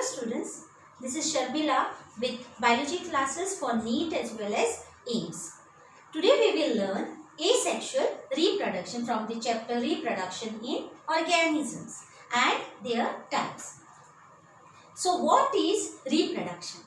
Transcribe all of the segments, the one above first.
students, this is Sharbila with biology classes for NEET as well as AIMS. Today we will learn asexual reproduction from the chapter Reproduction in Organisms and their types. So what is reproduction?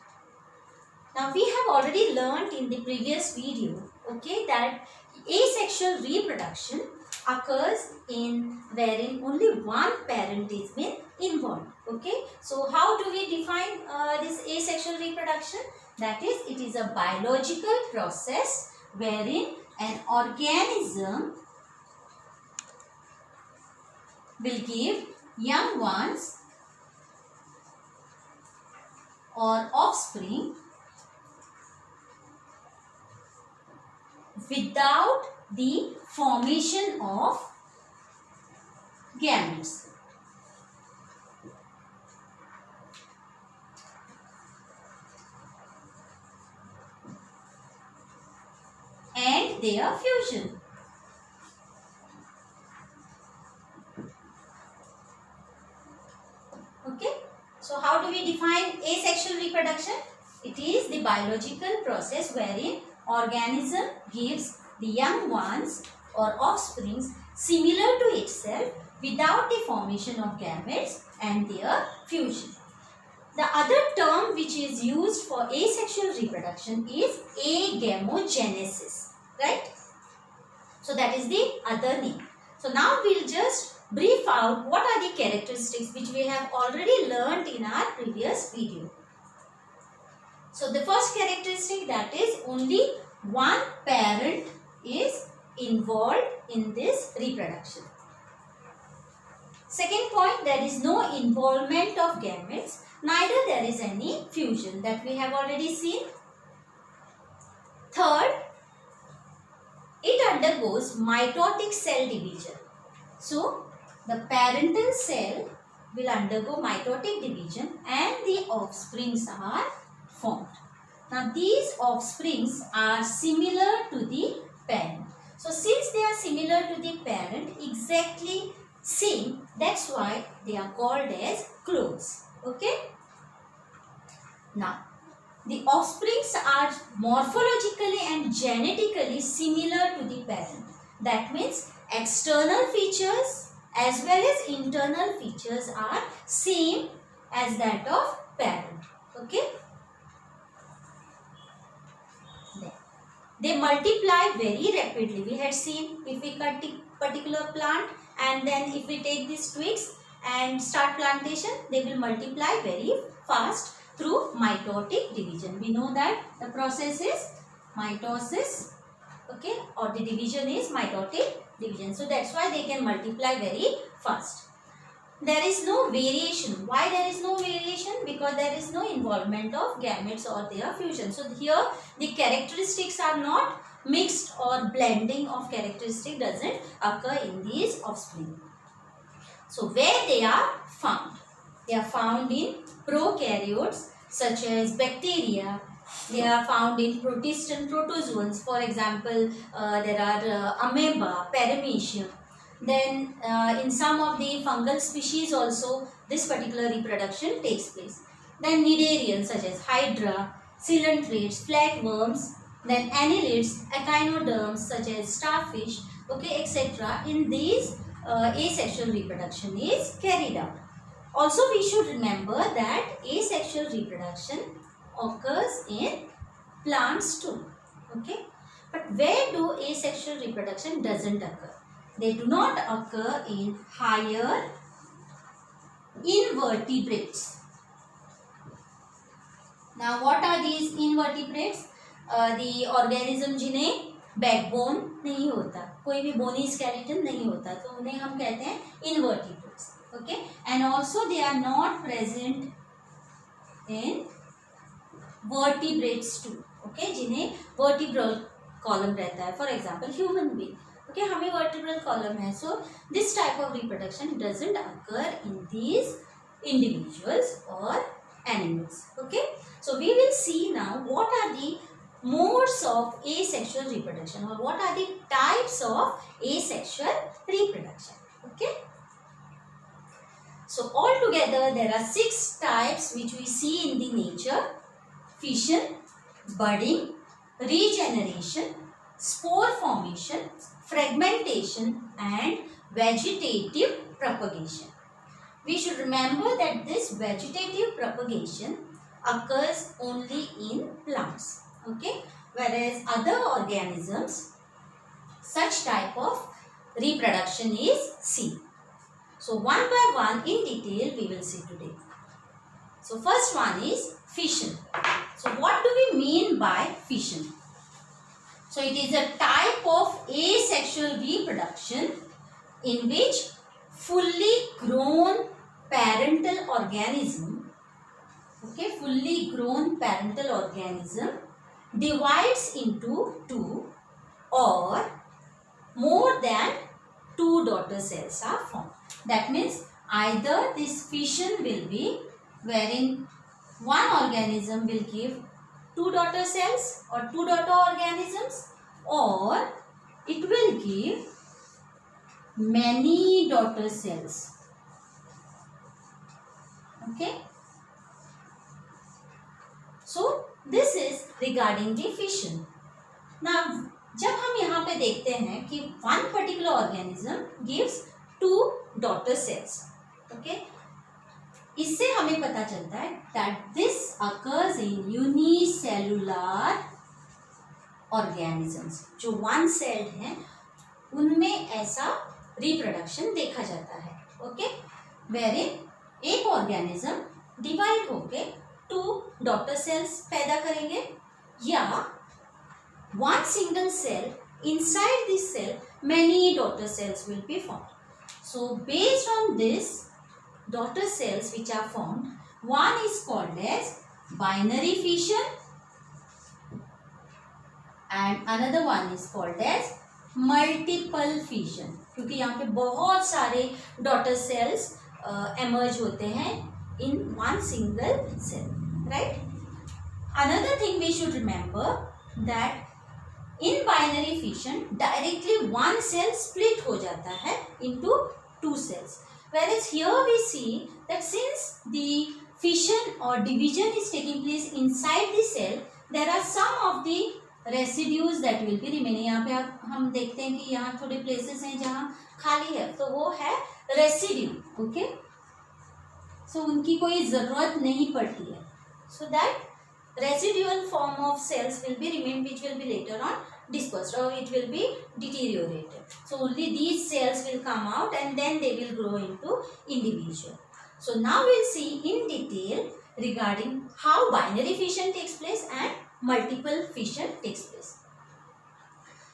Now we have already learnt in the previous video, okay, that asexual reproduction occurs in wherein only one parent is been involved. Okay, so how do we define this asexual reproduction? That is, it is a biological process wherein an organism will give young ones or offspring without the formation of gametes. And their fusion. Okay, so how do we define asexual reproduction? It is the biological process wherein organism gives the young ones or offsprings similar to itself without the formation of gametes and their fusion. The other term which is used for asexual reproduction is agamogenesis, right? So that is the other name. So now we will just brief out what are the characteristics which we have already learnt in our previous video. So the first characteristic, that is only one parent is involved in this reproduction. Second point, there is no involvement of gametes, neither there is any fusion, that we have already seen. Third, it undergoes mitotic cell division. So the parental cell will undergo mitotic division and the offsprings are formed. Now these offsprings are similar to the parent. So since they are similar to the parent, exactly same, that's why they are called as clones. Okay. Now the offsprings are morphologically and genetically similar to the parent. That means external features as well as internal features are same as that of parent. Okay. They multiply very rapidly. We had seen if we cut the particular plant and then if we take these twigs and start plantation, they will multiply very fast through mitotic division. We know that the process is mitosis, okay, or the division is mitotic division. So that's why they can multiply very fast. There is no variation. Why there is no variation? Because there is no involvement of gametes or their fusion. So here the characteristics are not mixed or blending of characteristic doesn't occur in these offspring. So where they are found? They are found in prokaryotes such as bacteria. They are found in protist and protozoans. For example, there are amoeba, paramecium. Then in some of the fungal species also this particular reproduction takes place. Then cnidarians such as hydra, coelenterates, flatworms, then annelids, echinoderms such as starfish, okay, etc. In these asexual reproduction is carried out. Also we should remember that asexual reproduction occurs in plants too. Okay, but where do asexual reproduction doesn't occur? They do not occur in higher invertebrates. Now what are these invertebrates? The organism जिन्हें backbone नहीं होता, कोई भी bony skeleton नहीं होता, तो उन्हें हम कहते हैं invertebrates. Okay, and also they are not present in vertebrates too. Okay, जिन्हें vertebral column रहता है. For example, human being. Okay, हमें vertebral column है. So this type of reproduction doesn't occur in these individuals or animals. Okay, so we will see now what are the modes of asexual reproduction or what are the types of asexual reproduction. Okay, So altogether there are 6 types which we see in the nature: fission, budding, regeneration, spore formation, fragmentation, and vegetative propagation. We should remember that this vegetative propagation occurs only in plants, okay, whereas other organisms, such type of reproduction is seen. So one by one in detail we will see today. So first one is fission. So what do we mean by fission? So it is a type of asexual reproduction in which fully grown parental organism, okay, fully grown parental organism divides into 2 or more than 2 daughter cells are formed. That means either this fission will be wherein one organism will give 2 daughter cells or 2 daughter organisms, or it will give many daughter cells. Okay. So this is regarding the fission. Now जब हम यहाँ पे देखते हैं कि one particular organism gives 2 daughter cells, okay, इससे हमें पता चलता है that this occurs in unicellular organisms. जो one celled हैं उनमें ऐसा reproduction देखा जाता है, okay, wherein एक organism divide होके 2 daughter cells पैदा करेंगे, या one single cell, inside this cell many daughter cells will be formed. So based on this daughter cells which are formed, one is called as binary fission and another one is called as multiple fission, क्योंकि यहाँ पे बहुत सारे daughter cells emerge होते हैं in one single cell, right? Another thing we should remember that in binary fission directly one cell split हो जाता है into 2 cells, whereas here we see that since the fission or division is taking place inside the cell, there are some of the residues that will be remaining. यहाँ पे आप हम देखते हैं कि यहाँ थोड़े places हैं जहाँ खाली है, तो वो है residue, okay, so उनकी कोई ज़रूरत नहीं पड़ती है, so that residual form of cells will be remain, which will be later on dispersed or it will be deteriorated. So only these cells will come out and then they will grow into individual. So now we'll see in detail regarding how binary fission takes place and multiple fission takes place.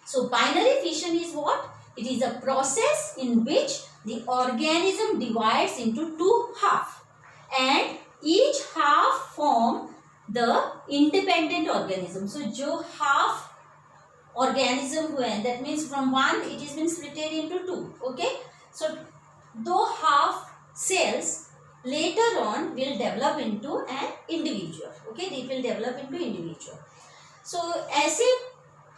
So binary fission is what? It is a process in which the organism divides into 2 halves and each half form the independent organism. So जो half organism हुए हैं, that means from one it is been split into 2, okay, so दो half cells later on will develop into an individual, okay, they will develop into individual. So ऐसे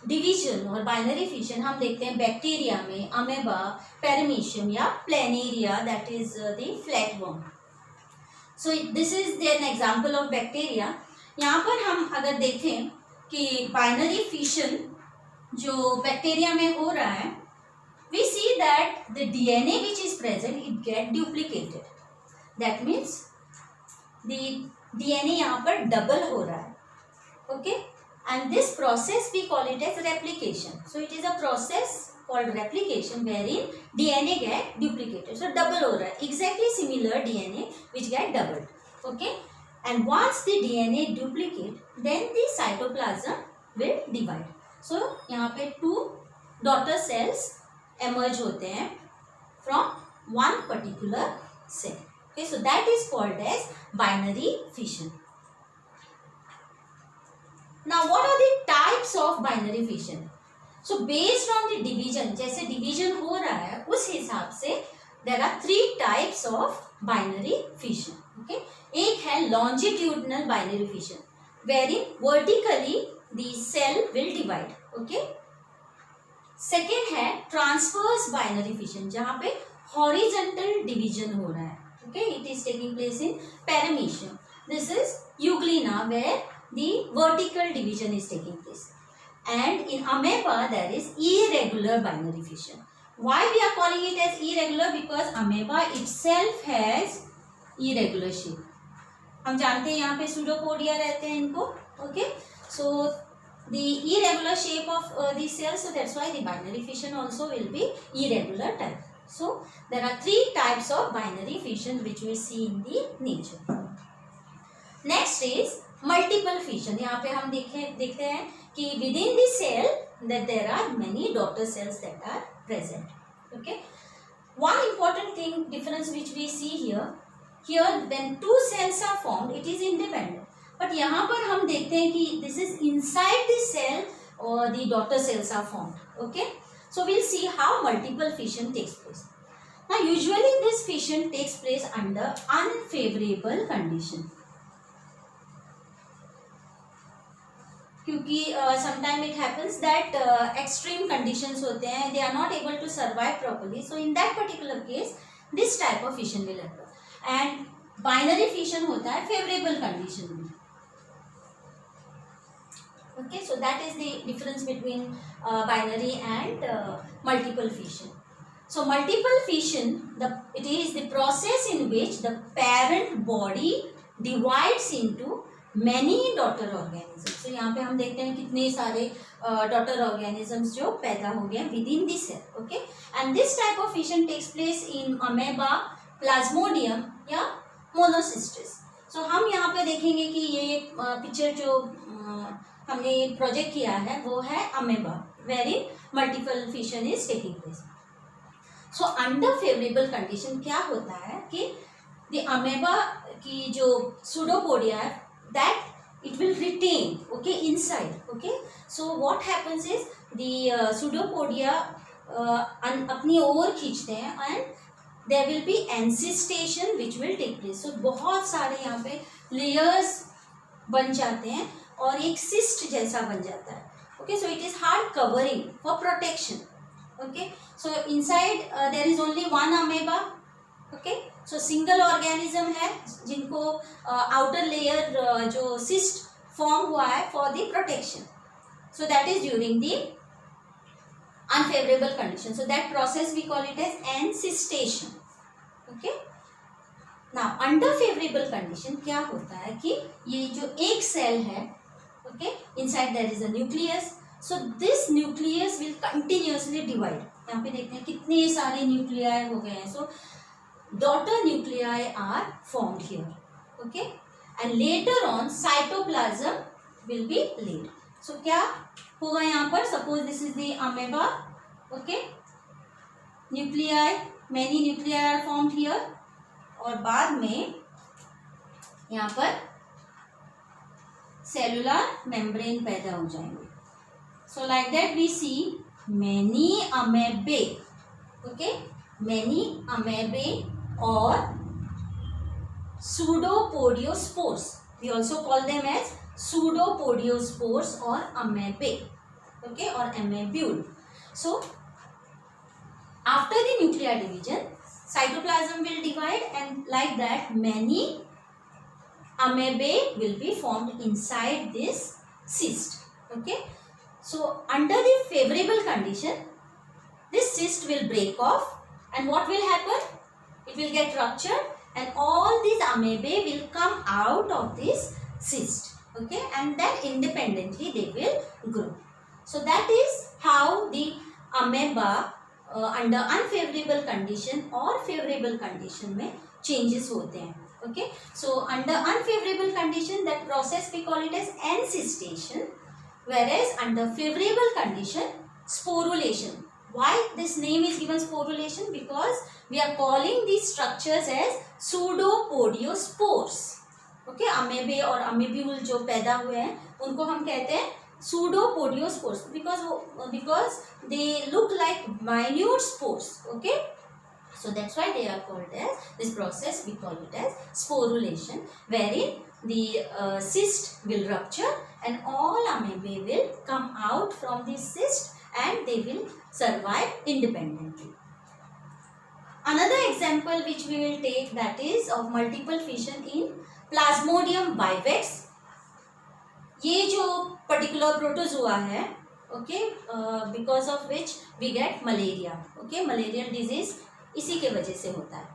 division और binary fission हम देखते हैं bacteria में, amoeba, पेरिमीशियम या planaria, that is the flatworm. So this is an example of bacteria. यहाँ पर हम अगर देखें कि बाइनरी फिशन जो बैक्टीरिया में हो रहा है, we see that the DNA which is present it get duplicated. That means the DNA यहाँ पर डबल हो रहा है, okay. And this process we call it as replication. So it is a process called replication wherein DNA get duplicated. So double हो रहा है, exactly similar DNA which get doubled. Okay. And once the DNA duplicate, then the cytoplasm will divide. So यहाँ पे 2 daughter cells emerge होते हैं from one particular cell. Okay. So that is called as binary fission. Now what are the types of binary fission? So based on the division, जैसे division हो रहा है उस हिसाब से there are 3 types of binary fission. Okay, एक है longitudinal binary fission wherein vertically the cell will divide. Okay. Second है transverse binary fission जहाँ पे horizontal division हो रहा है. Okay, it is taking place in paramecium. This is euglena, where the vertical division is taking place. And in amoeba there is irregular binary fission. Why we are calling it as irregular? Because amoeba itself has irregular shape. हम जानते हैं यहाँ पे pseudopodia रहते हैं इनको. Okay, so the irregular shape of these cells, so that's why the binary fission also will be irregular type. So there are 3 types of binary fission which we see in the nature. Next is multiple fission. यहाँ पे हम देखते हैं कि within the cell that there are many daughter cells that are present. Okay. One important thing difference which we see here when 2 cells are formed, it is independent. But यहाँ पर हम देखते हैं कि this is inside the cell or the daughter cells are formed. Okay. So we'll see how multiple fission takes place. Now usually this fission takes place under unfavorable condition. क्योंकि sometime it happens that extreme conditions होते हैं, they are not able to survive properly. So in that particular case, this type of fission will occur. And binary fission होता है favorable condition में. Okay, so that is the difference between binary and multiple fission. So multiple fission, it is the process in which the parent body divides into many daughter organisms. So यहाँ पे हम देखते हैं कितने सारे daughter organisms जो पैदा हो गए within the cell. Okay, and this type of fission takes place in amoeba, plasmodium या monocystis. So हम यहाँ पे देखेंगे कि ये पिक्चर जो हमने प्रोजेक्ट किया है वो है amoeba, wherein multiple fission is taking place. So under favorable condition क्या होता है कि the amoeba की जो pseudopodia है, that it will retain, okay, inside. Okay, so what happens is the pseudopodia अपनी ओर खींचते हैं and there will be encystation which will take place. So बहुत सारे यहाँ पे layers बन जाते हैं और एक cyst जैसा बन जाता है. Okay, so it is hard covering for protection. Okay, so inside there is only one amoeba. Okay, so single organism है जिनको outer layer जो cyst form हुआ है for the protection. So that is during the unfavorable condition. So that process we call it as encystation. Okay. Now under favorable condition क्या होता है कि ये जो एक cell है, okay, inside there is a nucleus. So this nucleus will continuously divide. यहाँ पे देखते हैं कितने सारे nuclei हो गए हैं. So daughter nuclei are formed here. Okay, and later on cytoplasm will be laid. So क्या होगा यहाँ पर? Suppose this is the amoeba. Okay, nuclei, many nuclei are formed here. और बाद में यहाँ पर cellular membrane पैदा हो जाएंगे. So like that we see many amoebae. Okay, many amoebae or pseudopodiospores. We also call them as pseudopodiospores or amoebae. Okay, or amoebule. So after the nuclear division, cytoplasm will divide, and like that many amoebae will be formed inside this cyst. Okay, so under the favorable condition, this cyst will break off, and what will happen? It will get ruptured and all these amoebae will come out of this cyst. Okay, and then independently they will grow. So that is how the amoeba under unfavorable condition or favorable condition में changes होते हैं. Okay, so under unfavorable condition, that process we call it as encystation, whereas under favorable condition, sporulation. Why this name is given sporulation? Because we are calling these structures as pseudopodiospores. Okay, amoebae और amoebule जो पैदा हुए हैं उनको हम कहते हैं pseudopodiospores because they look like minute spores. Okay, so that's why they are called as, this process we call it as sporulation, wherein the cyst will rupture and all amoebae will come out from this cyst and they will survive independently. Another example which we will take, that is of multiple fission in Plasmodium vivax. ये जो particular protozoa है, okay, because of which we get malaria, okay, malarial disease इसी के वजह से होता है.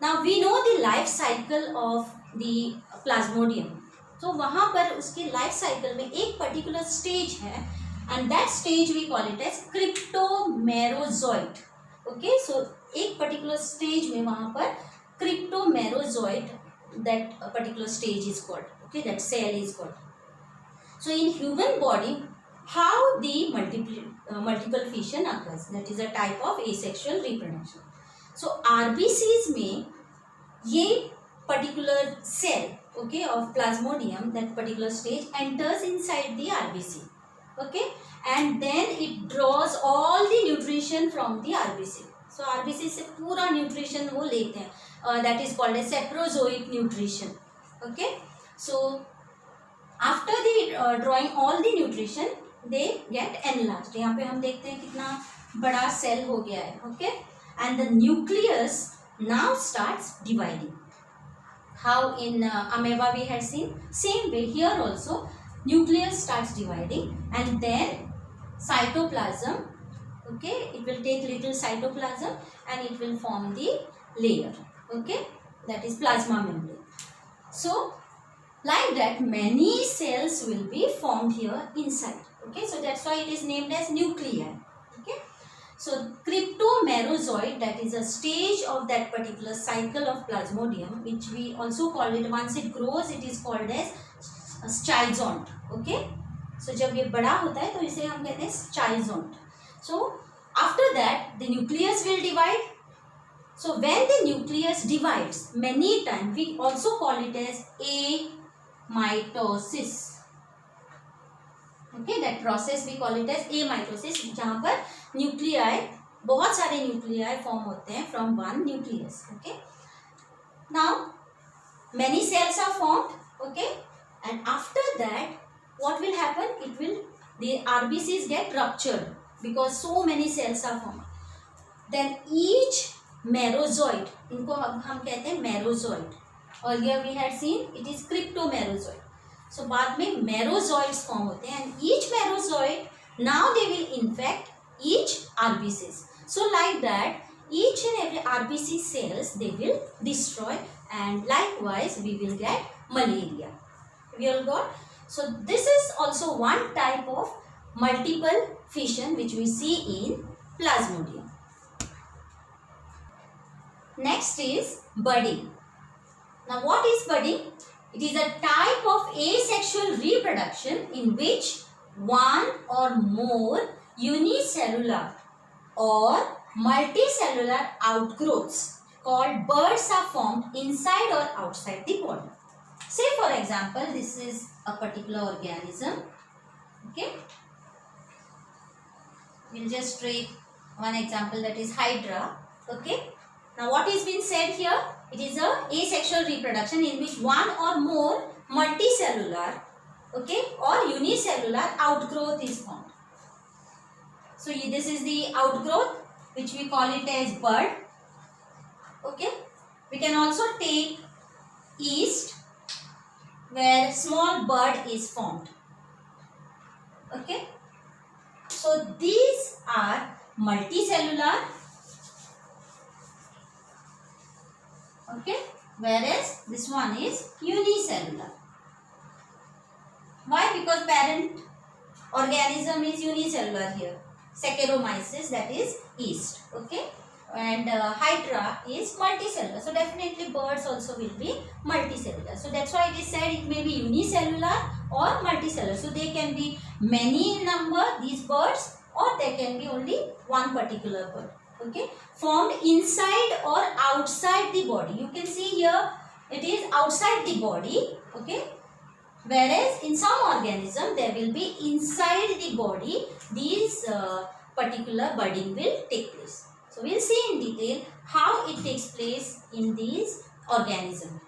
Now we know the life cycle of the Plasmodium. तो वहाँ पर उसके लाइफ साइकिल में एक पर्टिकुलर स्टेज है, and that stage we call it as cryptomerozoite. Okay, so एक पर्टिकुलर स्टेज में वहाँ पर cryptomerozoite, that particular stage is called, okay, that cell is called. So in human body, how the multiple fission occurs, that is a type of asexual reproduction. So RBCs में ये particular cell, okay, of Plasmodium, that particular stage enters inside the RBC, okay, and then it draws all the nutrition from the RBC. So RBC से पूरा nutrition वो लेते हैं, that is called as saprozoic nutrition, okay. So after the drawing all the nutrition, they get enlarged. यहाँ पे हम देखते हैं कितना बड़ा cell हो गया है, okay, and the nucleus now starts dividing. How in amoeba we had seen, same way here also nucleus starts dividing, and then cytoplasm, okay, it will take little cytoplasm and it will form the layer, okay, that is plasma membrane. So like that many cells will be formed here inside, okay, so that's why it is named as nuclei, okay. So cryptomerozoite, that is a stage of that particular cycle of Plasmodium, which we also call it, once it grows it is called as schizont, okay. So जब ये बड़ा होता है तो इसे हम कहते हैं schizont. So after that the nucleus will divide. So when the nucleus divides, many times we also call it as amitosis, okay, that process we call it as amitosis, जहाँ पर न्यूक्लियाई, बहुत सारे न्यूक्लियाई फॉर्म होते हैं from one nucleus, okay. Now many cells are formed, okay, and after that what will happen, it will, the RBCs get ruptured because so many cells are formed. Then each merozoite, इनको हम कहते हैं merozoite, और here we had seen it is cryptomerozoite. So बाद में merozoites form होते हैं, and each merozoite now they will infect each RBCs. So like that each and every RBC cells they will destroy, and likewise we will get malaria. We all got. So this is also one type of multiple fission which we see in Plasmodium. Next is budding. Now what is budding? It is a type of asexual reproduction in which one or more unicellular or multicellular outgrowths called buds are formed inside or outside the body. Say for example, this is a particular organism, okay. We'll just take one example, that is Hydra, okay. Now what is being said here? It is a asexual reproduction in which one or more multicellular, okay, or unicellular outgrowth is formed. So this is the outgrowth which we call it as bud, okay. We can also take yeast where small bud is formed, okay. So these are multicellular, okay, whereas this one is unicellular. Why? Because parent organism is unicellular here. Saccharomyces, that is yeast, okay, and Hydra is multicellular. So definitely birds also will be multicellular. So that's why it is said it may be unicellular or multicellular. So they can be many in number, these birds, or they can be only one particular bird, okay, formed inside or outside the body. You can see here it is outside the body, okay, whereas in some organism there will be inside the body. These particular budding will take place. So we will see in detail how it takes place in these organisms.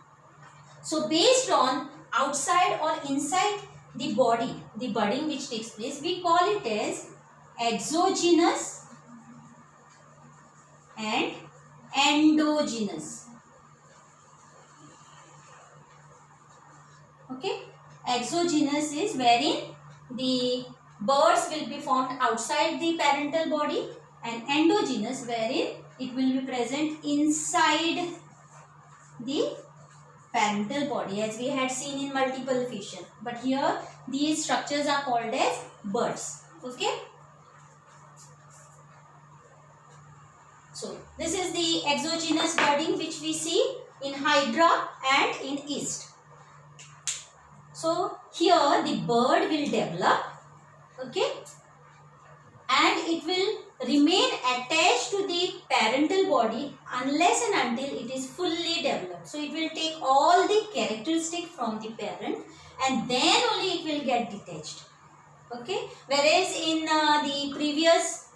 So based on outside or inside the body, the budding which takes place, we call it as exogenous and endogenous. Okay, exogenous is wherein the birds will be formed outside the parental body, and endogenous wherein it will be present inside the parental body, as we had seen in multiple fission. But here these structures are called as buds. Okay. So this is the exogenous budding which we see in Hydra and in yeast. So here the bird will develop, okay, and it will remain attached to the parental body unless and until it is fully developed. So it will take all the characteristics from the parent and then only it will get detached. Okay, whereas in the previous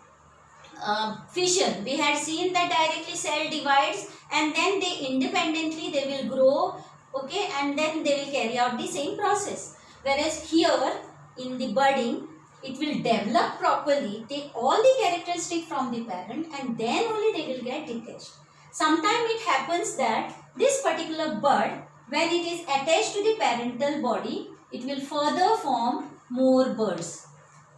fission we had seen that directly cell divides and then they independently they will grow, okay, and then they will carry out the same process. Whereas here in the budding it will develop properly, take all the characteristics from the parent and then only they will get detached. Sometimes it happens that this particular bud, when it is attached to the parental body, it will further form more buds.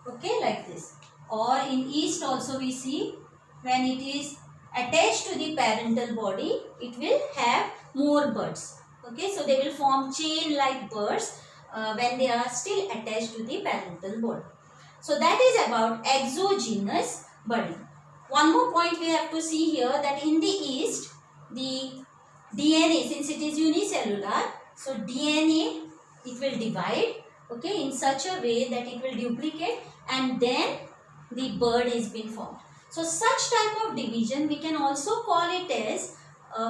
Okay, like this. Or in yeast also we see when it is attached to the parental body, it will have more buds. Okay, so they will form chain like buds when they are still attached to the parental body. So that is about exogenous budding. One more point we have to see here, that in the yeast, the DNA, since it is unicellular, so DNA it will divide, okay, in such a way that it will duplicate and then the bud is being formed. So such type of division we can also call it as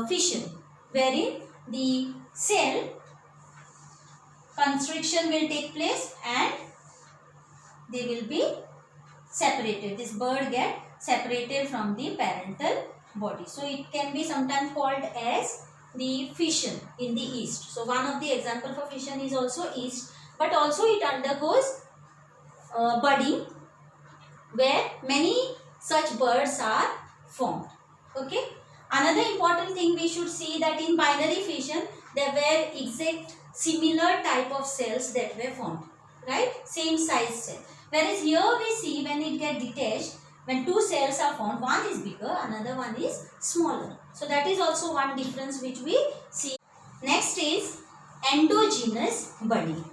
fission, wherein the cell constriction will take place and they will be separated. This bird get separated from the parental body. So it can be sometimes called as the fission in the yeast. So one of the example for fission is also yeast, but also it undergoes budding where many such birds are formed. Okay. Another important thing we should see that in binary fission there were exact similar type of cells that were formed, right? Same size cell. Whereas here we see when it gets detached, when two cells are formed, one is bigger, another one is smaller. So that is also one difference which we see. Next is endogenous budding.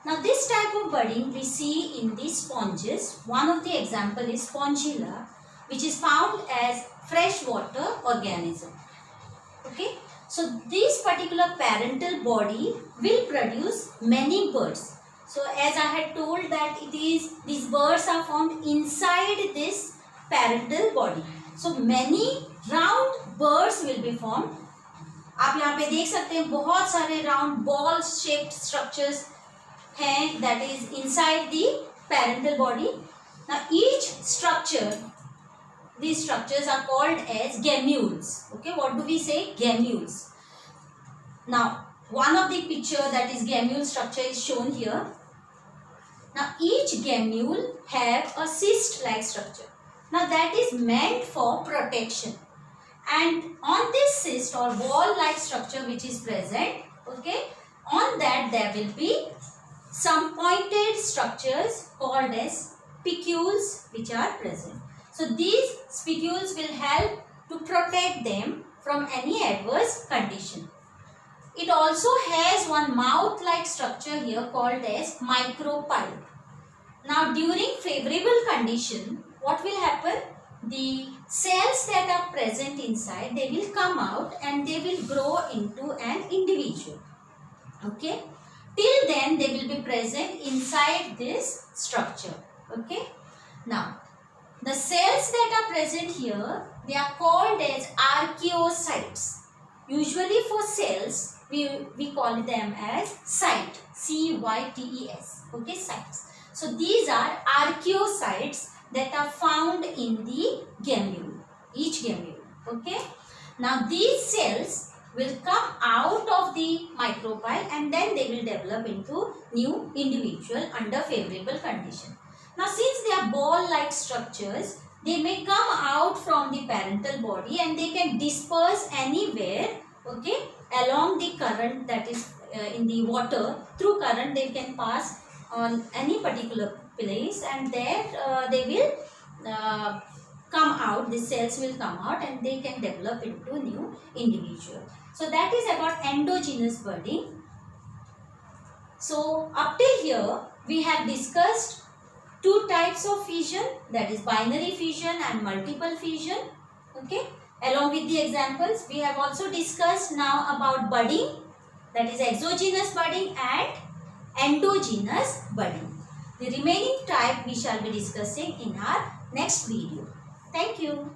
Now this type of budding we see in the sponges. One of the example is Spongilla, which is found as freshwater organism. Okay. So this particular parental body will produce many birds. So as I had told that it is, these birds are formed inside this parental body. So many round birds will be formed. आप यहाँ पे देख सकते हैं बहुत सारे round ball shaped structures हैं that is inside the parental body. Now each structure, these structures are called as gammules. Okay, what do we say? Gammules. Now one of the picture that is gammule structure is shown here. Now each gammule have a cyst-like structure. Now that is meant for protection. And on this cyst or ball-like structure which is present, okay, on that there will be some pointed structures called as spicules which are present. So these spicules will help to protect them from any adverse condition. It also has one mouth-like structure here called as micropyle. Now during favorable condition, what will happen? The cells that are present inside, they will come out and they will grow into an individual. Okay. Till then they will be present inside this structure. Okay. Now the cells that are present here, they are called as archaeocytes. Usually for cells, we call them as cyte, C-Y-T-E-S, okay, cytes. So these are archaeocytes that are found in the gammule, each gammule, okay. Now these cells will come out of the micropyle and then they will develop into new individual under favorable condition. Now since they are ball-like structures, they may come out from the parental body and they can disperse anywhere, okay, along the current that is in the water. Through current they can pass on any particular place, and there they will come out, the cells will come out and they can develop into new individual. So that is about endogenous budding. So up till here we have discussed two types of fission, that is binary fission and multiple fission, okay. Along with the examples, we have also discussed now about budding, that is exogenous budding and endogenous budding. The remaining type we shall be discussing in our next video. Thank you.